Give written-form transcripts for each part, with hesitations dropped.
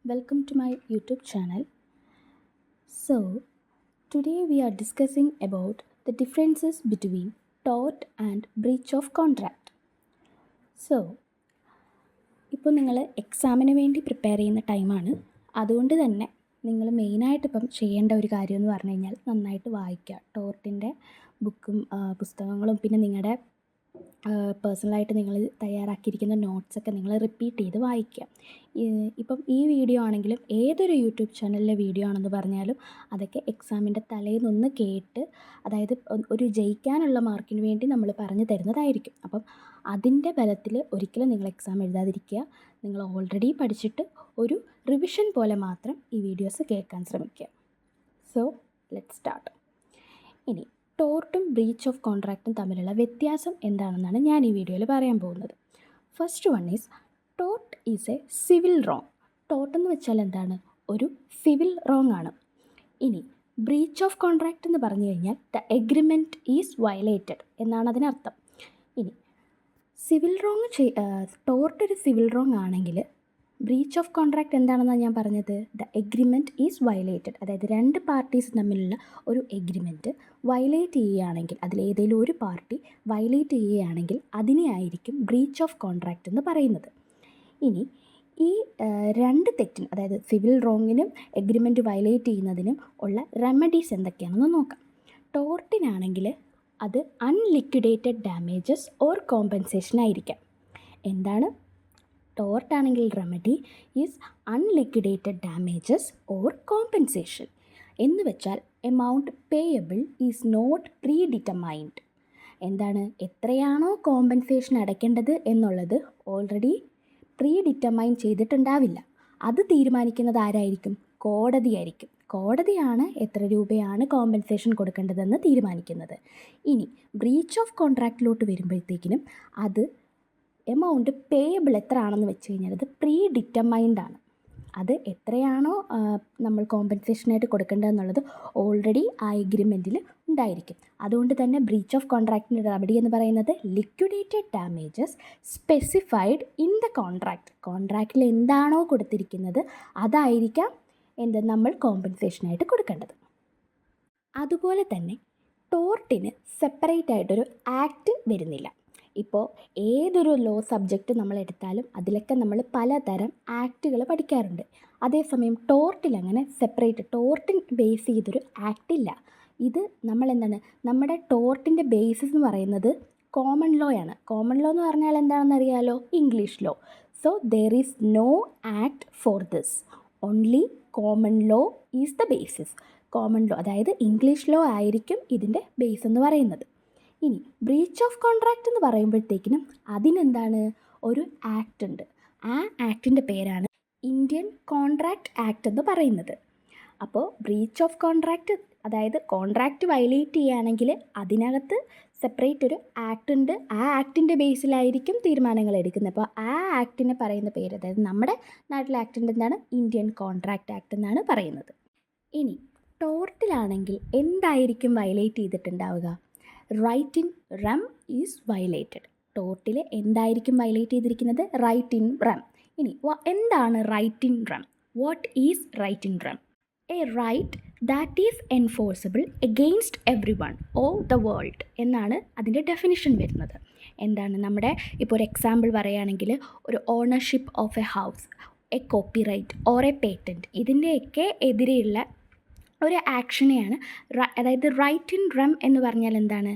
welcome to my YouTube channel. So, today we are discussing about the differences between tort and breach of contract. So, ഇപ്പോൾ നിങ്ങൾ എക്സാമിന് വേണ്ടി prepare ചെയ്യുന്ന ടൈമാണ്. അതുകൊണ്ട് തന്നെ നിങ്ങൾ മെയിനായിട്ട് ഇപ്പം ചെയ്യേണ്ട ഒരു കാര്യം എന്ന് പറഞ്ഞു കഴിഞ്ഞാൽ നന്നായിട്ട് വായിക്കുക. ടോർട്ടിൻ്റെ ബുക്കും പുസ്തകങ്ങളും പിന്നെ നിങ്ങളുടെ പേഴ്സണലായിട്ട് നിങ്ങൾ തയ്യാറാക്കിയിരിക്കുന്ന നോട്ട്സൊക്കെ നിങ്ങൾ റിപ്പീറ്റ് ചെയ്ത് വായിക്കുക. ഇപ്പം ഈ വീഡിയോ ആണെങ്കിലും ഏതൊരു യൂട്യൂബ് ചാനലിലെ വീഡിയോ ആണെന്ന് പറഞ്ഞാലും അതൊക്കെ എക്സാമിൻ്റെ തലേന്നൊന്ന് കേട്ട്, അതായത് ഒരു ജയിക്കാനുള്ള മാർക്കിന് വേണ്ടി നമ്മൾ പറഞ്ഞു തരുന്നതായിരിക്കും. അപ്പം അതിൻ്റെ ബലത്തിൽ ഒരിക്കലും നിങ്ങൾ എക്സാം എഴുതാതിരിക്കുക. നിങ്ങൾ ഓൾറെഡി പഠിച്ചിട്ട് ഒരു റിവിഷൻ പോലെ മാത്രം ഈ വീഡിയോസ് കേൾക്കാൻ ശ്രമിക്കുക. So let start. ഇനി ടോർട്ടും ബ്രീച്ച് ഓഫ് കോൺട്രാക്റ്റും തമ്മിലുള്ള വ്യത്യാസം എന്താണെന്നാണ് ഞാൻ ഈ വീഡിയോയിൽ പറയാൻ പോകുന്നത്. First one is tort is A civil wrong. Tort എന്ന് വെച്ചാൽ എന്താണ്? ഒരു സിവിൽ റോങ് ആണ്. ഇനി ബ്രീച്ച് ഓഫ് കോൺട്രാക്റ്റ് എന്ന് പറഞ്ഞു കഴിഞ്ഞാൽ ദ എഗ്രിമെൻറ്റ് ഈസ് വയലേറ്റഡ് എന്നാണ് അതിനർത്ഥം. ഇനി സിവിൽ റോങ് ടോർട്ട് ഒരു സിവിൽ റോങ് ആണെങ്കിൽ ബ്രീച്ച് ഓഫ് കോൺട്രാക്റ്റ് എന്താണെന്നാണ് ഞാൻ പറഞ്ഞത്? The agreement is violated. അതായത് രണ്ട് പാർട്ടീസ് തമ്മിലുള്ള ഒരു എഗ്രിമെൻറ്റ് വയലേറ്റ് ചെയ്യുകയാണെങ്കിൽ, അതിലേതെങ്കിലും ഒരു പാർട്ടി വയലേറ്റ് ചെയ്യുകയാണെങ്കിൽ അതിനെ ആയിരിക്കും ബ്രീച്ച് ഓഫ് കോൺട്രാക്റ്റ് എന്ന് പറയുന്നത്. ഇനി ഈ രണ്ട് തെറ്റിനും, അതായത് സിവിൽ റോങ്ങിനും എഗ്രിമെൻറ്റ് വയലേറ്റ് ചെയ്യുന്നതിനും ഉള്ള റെമഡീസ് എന്തൊക്കെയാണെന്ന് നോക്കാം. ടോർട്ടിനാണെങ്കിൽ അത് അൺലിക്വിഡേറ്റഡ് ഡാമേജസ് ഓർ കോമ്പൻസേഷൻ ആയിരിക്കാം. എന്താണ്? ടോർട്ടാണെങ്കിൽ remedy is unliquidated damages or compensation. എന്ന് വെച്ചാൽ amount payable is not predetermined. എന്താണ്? എത്രയാണോ കോമ്പൻസേഷൻ അടയ്ക്കേണ്ടത് എന്നുള്ളത് ഓൾറെഡി പ്രീ ഡിറ്റർമൈൻ ചെയ്തിട്ടുണ്ടാവില്ല. അത് തീരുമാനിക്കുന്നത് ആരായിരിക്കും? കോടതിയായിരിക്കും. കോടതിയാണ് എത്ര രൂപയാണ് കോമ്പൻസേഷൻ കൊടുക്കേണ്ടതെന്ന് തീരുമാനിക്കുന്നത്. ഇനി ബ്രീച്ച് ഓഫ് കോൺട്രാക്റ്റിലോട്ട് വരുമ്പോഴത്തേക്കിനും അത് എമൗണ്ട് പേയബിൾ എത്ര ആണെന്ന് വെച്ച് കഴിഞ്ഞാൽ അത് പ്രീ ഡിറ്റർമൈൻഡ് ആണ്. അത് എത്രയാണോ നമ്മൾ കോമ്പൻസേഷനായിട്ട് കൊടുക്കേണ്ടതെന്നുള്ളത് ഓൾറെഡി ആ എഗ്രിമെൻറ്റിൽ ഉണ്ടായിരിക്കും. അതുകൊണ്ട് തന്നെ ബ്രീച്ച് ഓഫ് കോൺട്രാക്റ്റിൻ്റെ റെമഡി എന്ന് പറയുന്നത് liquidated damages specified in the contract. കോൺട്രാക്റ്റിൽ എന്താണോ കൊടുത്തിരിക്കുന്നത് അതായിരിക്കാം നമ്മൾ കോമ്പൻസേഷനായിട്ട് കൊടുക്കേണ്ടത്. അതുപോലെ തന്നെ ടോർട്ടിന് സെപ്പറേറ്റ് ആയിട്ടൊരു ആക്ട് വരുന്നില്ല. ഇപ്പോൾ ഏതൊരു ലോ സബ്ജക്റ്റ് നമ്മൾ എടുത്താലും അതിലൊക്കെ നമ്മൾ പലതരം ആക്റ്റുകൾ പഠിക്കാറുണ്ട്. അതേസമയം ടോർട്ടിൽ അങ്ങനെ സെപ്പറേറ്റ് ടോർട്ടിൻ ബേസ് ചെയ്തൊരു ആക്ടില്ല. ഇത് നമ്മുടെ ടോർട്ടിൻ്റെ ബേസിസ് എന്ന് പറയുന്നത് കോമൺ ലോ ആണ്. കോമൺ ലോ എന്ന് പറഞ്ഞാൽ എന്താണെന്ന് അറിയാലോ? English law. So there is no act for this. Only common law is the basis. Common law, അതായത് ഇംഗ്ലീഷ് ലോ ആയിരിക്കും ഇതിൻ്റെ ബേസ് എന്ന് പറയുന്നത്. ഇനി ബ്രീച്ച് ഓഫ് കോൺട്രാക്റ്റ് എന്ന് പറയുമ്പോഴത്തേക്കിനും അതിനെന്താണ്? ഒരു ആക്ട് ഉണ്ട്. ആ ആക്ടിൻ്റെ പേരാണ് ഇന്ത്യൻ കോൺട്രാക്റ്റ് ആക്ട് എന്ന് പറയുന്നത്. അപ്പോൾ ബ്രീച്ച് ഓഫ് കോൺട്രാക്റ്റ്, അതായത് കോൺട്രാക്റ്റ് വയലേറ്റ് ചെയ്യുകയാണെങ്കിൽ അതിനകത്ത് സെപ്പറേറ്റ് ഒരു ആക്ട് ഉണ്ട്. ആ ആക്ടിൻ്റെ ബേസിലായിരിക്കും തീരുമാനങ്ങൾ എടുക്കുന്നത്. അപ്പോൾ ആ ആക്ടിനെ പറയുന്ന പേര്, അതായത് നമ്മുടെ നാട്ടിലെ ആക്ടിൻ്റെ എന്താണ്? ഇന്ത്യൻ കോൺട്രാക്റ്റ് ആക്ട് എന്നാണ് പറയുന്നത്. ഇനി ടോർട്ടിലാണെങ്കിൽ എന്തായിരിക്കും വയലേറ്റ് ചെയ്തിട്ടുണ്ടാവുക? Right in rem is violated. ടോർട്ടിൽ എന്തായിരിക്കും വയലേറ്റ് ചെയ്തിരിക്കുന്നത്? Right in rem. ഇനി എന്താണ് right in rem? What is right in rem? A right that is enforceable against everyone or the world എന്നാണ് അതിൻ്റെ ഡെഫിനിഷൻ വരുന്നത്. എന്താണ്? നമ്മുടെ ഇപ്പോൾ ഒരു എക്സാമ്പിൾ പറയുകയാണെങ്കിൽ ഒരു ownership of a house, a copyright or A patent, ഇതിൻ്റെയൊക്കെ എതിരെയുള്ള ഒരു ആക്ഷനെയാണ് അതായത് റൈറ്റ് ഇൻ റെം എന്ന് പറഞ്ഞാൽ എന്താണ്?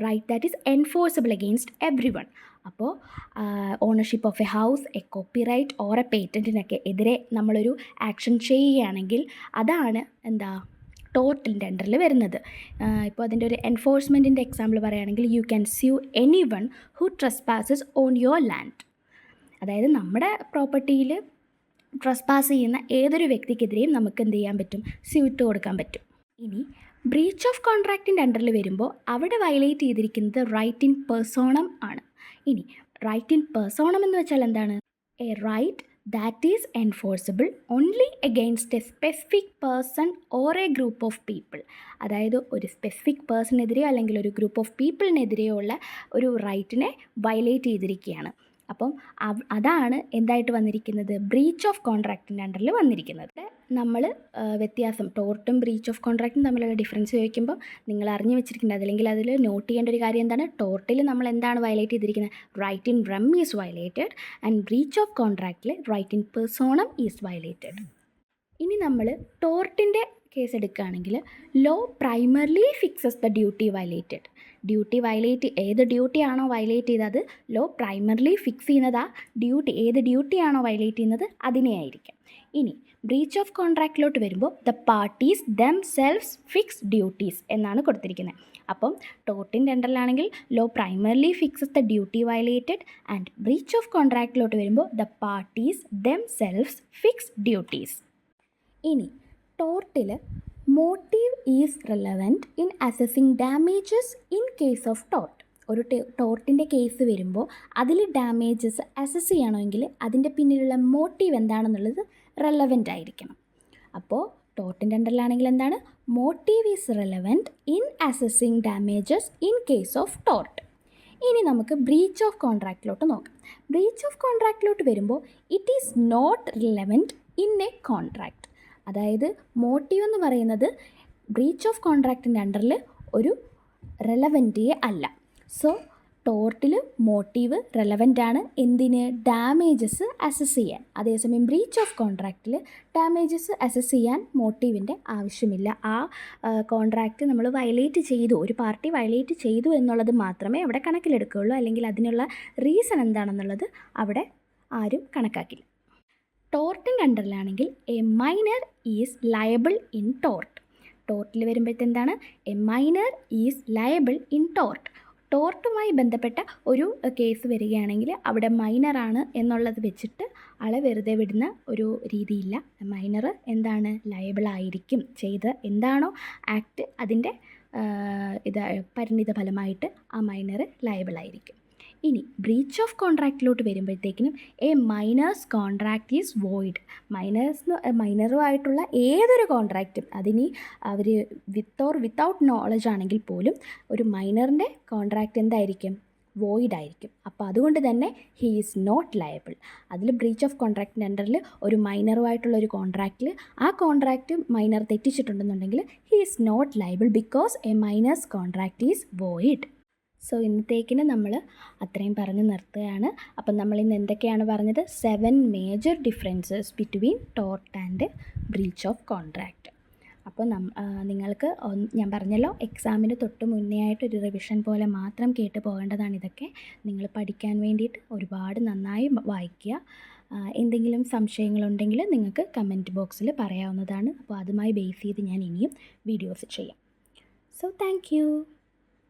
Right that is enforceable against everyone. അപ്പോൾ ownership of a house, a copyright or a പേറ്റൻറ്റിനൊക്കെ എതിരെ നമ്മളൊരു ആക്ഷൻ ചെയ്യുകയാണെങ്കിൽ അതാണ് ടോർട്ടിൻ്റെ അണ്ടറിൽ വരുന്നത്. ഇപ്പോൾ അതിൻ്റെ ഒരു എൻഫോഴ്സ്മെൻറ്റിൻ്റെ എക്സാമ്പിൾ പറയുകയാണെങ്കിൽ you can sue any one who trespasses on your land. അതായത് നമ്മുടെ പ്രോപ്പർട്ടിയിൽ ട്രസ്പാസ് ചെയ്യുന്ന ഏതൊരു വ്യക്തിക്കെതിരെയും നമുക്ക് എന്ത് ചെയ്യാൻ പറ്റും? സ്യൂട്ട് കൊടുക്കാൻ പറ്റും. ഇനി ബ്രീച്ച് ഓഫ് കോൺട്രാക്റ്റിൻ്റെ അണ്ടറിൽ വരുമ്പോൾ അവിടെ വയലേറ്റ് ചെയ്തിരിക്കുന്നത് റൈറ്റ് ഇൻ പേഴ്സോണം ആണ്. ഇനി റൈറ്റ് ഇൻ പേഴ്സോണം എന്ന് വെച്ചാൽ എന്താണ്? A right that is enforceable only against a specific person or a group of people. അതായത് ഒരു സ്പെസിഫിക് പേഴ്സണെതിരെയോ അല്ലെങ്കിൽ ഒരു ഗ്രൂപ്പ് ഓഫ് പീപ്പിളിനെതിരെയോ ഉള്ള ഒരു റൈറ്റിനെ വയലേറ്റ് ചെയ്തിരിക്കുകയാണ്. അപ്പം അതാണ് എന്തായിട്ട് വന്നിരിക്കുന്നത്, ബ്രീച്ച് ഓഫ് കോൺട്രാക്റ്റിൻ്റെ അണ്ടറിൽ വന്നിരിക്കുന്നത്. നമ്മൾ വ്യത്യാസം ടോർട്ടും ബ്രീച്ച് ഓഫ് കോൺട്രാക്റ്റും തമ്മിലുള്ള ഡിഫറൻസ് ചോദിക്കുമ്പോൾ നിങ്ങൾ അറിഞ്ഞു വെച്ചിരിക്കുന്നത്, അല്ലെങ്കിൽ അതിൽ നോട്ട് ചെയ്യേണ്ട ഒരു കാര്യം എന്താണ്, ടോർട്ടിൽ നമ്മൾ എന്താണ് വയലേറ്റ് ചെയ്തിരിക്കുന്നത്, right in rem is violated and breach of കോൺട്രാക്റ്റിൽ right in personam is violated. ഇനി നമ്മൾ ടോർട്ടിൻ്റെ കേസ് എടുക്കുകയാണെങ്കിൽ law primarily fixes the duty violated. Duty violate ഏത് ഡ്യൂട്ടിയാണോ വയലേറ്റ് ചെയ്തത് ലോ പ്രൈമർലി ഫിക്സ് ചെയ്യുന്നത് ആ ഡ്യൂട്ടി ഏത് ഡ്യൂട്ടിയാണോ വയലേറ്റ് ചെയ്യുന്നത് അതിനെയായിരിക്കും. ഇനി ബ്രീച്ച് ഓഫ് കോൺട്രാക്റ്റിലോട്ട് വരുമ്പോൾ the parties themselves fix duties എന്നാണ് കൊടുത്തിരിക്കുന്നത്. അപ്പം ടോർട്ടിൻ്റെ അണ്ടറിലാണെങ്കിൽ law primarily fixes the duty violated and breach of കോൺട്രാക്റ്റിലോട്ട് വരുമ്പോൾ the parties themselves fix duties. ഇനി ടോർട്ടിൽ motive is relevant in assessing damages in case of tort. ഒരു ടോർട്ടിൻ്റെ കേസ് വരുമ്പോൾ അതിൽ ഡാമേജസ് അസസ് ചെയ്യണമെങ്കിൽ അതിൻ്റെ പിന്നിലുള്ള മോട്ടീവ് എന്താണെന്നുള്ളത് റെലവൻ്റ് ആയിരിക്കണം. അപ്പോൾ ടോർട്ടിൻ്റെ അണ്ടറിലാണെങ്കിൽ എന്താണ്, motive is relevant in assessing damages in case of tort. ഇനി നമുക്ക് ബ്രീച്ച് ഓഫ് കോൺട്രാക്റ്റിലോട്ട് നോക്കാം. ബ്രീച്ച് ഓഫ് കോൺട്രാക്റ്റിലോട്ട് വരുമ്പോൾ it is not relevant in a contract. അതായത് മോട്ടീവ് എന്ന് പറയുന്നത് ബ്രീച്ച് ഓഫ് കോൺട്രാക്റ്റിൻ്റെ അണ്ടറിൽ ഒരു റെലവൻറ്റേ അല്ല. സോ ടോർട്ടിൽ മോട്ടീവ് റെലവൻ്റ് ആണ് എന്തിന്, ഡാമേജസ് അസസ് ചെയ്യാൻ. അതേസമയം ബ്രീച്ച് ഓഫ് കോൺട്രാക്റ്റിൽ ഡാമേജസ് അസസ് ചെയ്യാൻ മോട്ടീവിൻ്റെ ആവശ്യമില്ല. ആ കോൺട്രാക്റ്റ് നമ്മൾ വയലേറ്റ് ചെയ്തു, ഒരു പാർട്ടി വയലേറ്റ് ചെയ്തു എന്നുള്ളത് മാത്രമേ അവിടെ കണക്കിലെടുക്കുകയുള്ളൂ. അല്ലെങ്കിൽ അതിനുള്ള റീസൺ എന്താണെന്നുള്ളത് അവിടെ ആരും കണക്കാക്കില്ല. ടോർട്ടിൻ്റെ അണ്ടറിലാണെങ്കിൽ a minor is liable in tort. ടോർട്ടിൽ വരുമ്പോഴത്തെന്താണ്, a minor is liable in tort. ടോർട്ടുമായി ബന്ധപ്പെട്ട ഒരു കേസ് വരികയാണെങ്കിൽ അവിടെ മൈനറാണ് എന്നുള്ളത് വെച്ചിട്ട് ആളെ വെറുതെ വിടുന്ന ഒരു രീതിയില്ല. മൈനർ എന്താണ്, ലയബിൾ ആയിരിക്കും. ചെയ്ത് എന്താണോ ആക്ട് അതിൻ്റെ പരിണിത ഫലമായിട്ട് ആ മൈനർ ലയബിൾ ആയിരിക്കും. ഇനി ബ്രീച്ച് ഓഫ് കോൺട്രാക്റ്റിലോട്ട് വരുമ്പോഴത്തേക്കിനും a minor's contract is void. മൈനറുമായിട്ടുള്ള ഏതൊരു കോൺട്രാക്റ്റും അതിന് അവർ വിത്തൗട്ട് നോളജ് ആണെങ്കിൽ പോലും ഒരു മൈനറിൻ്റെ കോൺട്രാക്റ്റ് എന്തായിരിക്കും, വോയിഡ് ആയിരിക്കും. അപ്പോൾ അതുകൊണ്ട് തന്നെ ഹീ ഈസ് നോട്ട് ലയബിൾ. അതിൽ ബ്രീച്ച് ഓഫ് കോൺട്രാക്റ്റിൻ്റെ അണ്ടറിൽ ഒരു മൈനറുമായിട്ടുള്ള ഒരു കോൺട്രാക്റ്റിൽ ആ കോൺട്രാക്റ്റ് മൈനർ തെറ്റിച്ചിട്ടുണ്ടെന്നുണ്ടെങ്കിൽ he is not liable because a minor's contract is void. So ഇന്നത്തേക്കിന് നമ്മൾ അത്രയും പറഞ്ഞ് നിർത്തുകയാണ്. അപ്പം നമ്മൾ ഇന്ന് എന്തൊക്കെയാണ് പറഞ്ഞത്, 7 major differences between tort and breach of contract. അപ്പോൾ നിങ്ങൾക്ക് ഞാൻ പറഞ്ഞല്ലോ, എക്സാമിന് തൊട്ട് മുന്നേ ആയിട്ട് ഒരു റിവിഷൻ പോലെ മാത്രം കേട്ട് പോകേണ്ടതാണ് ഇതൊക്കെ. നിങ്ങൾ പഠിക്കാൻ വേണ്ടിയിട്ട് ഒരുപാട് നന്നായി വായിക്കുക. എന്തെങ്കിലും സംശയങ്ങളുണ്ടെങ്കിൽ നിങ്ങൾക്ക് കമൻറ്റ് ബോക്സിൽ പറയാവുന്നതാണ്. അപ്പോൾ അതുമായി ബേസ് ചെയ്ത് ഞാൻ ഇനിയും വീഡിയോസ് ചെയ്യാം. So thank you.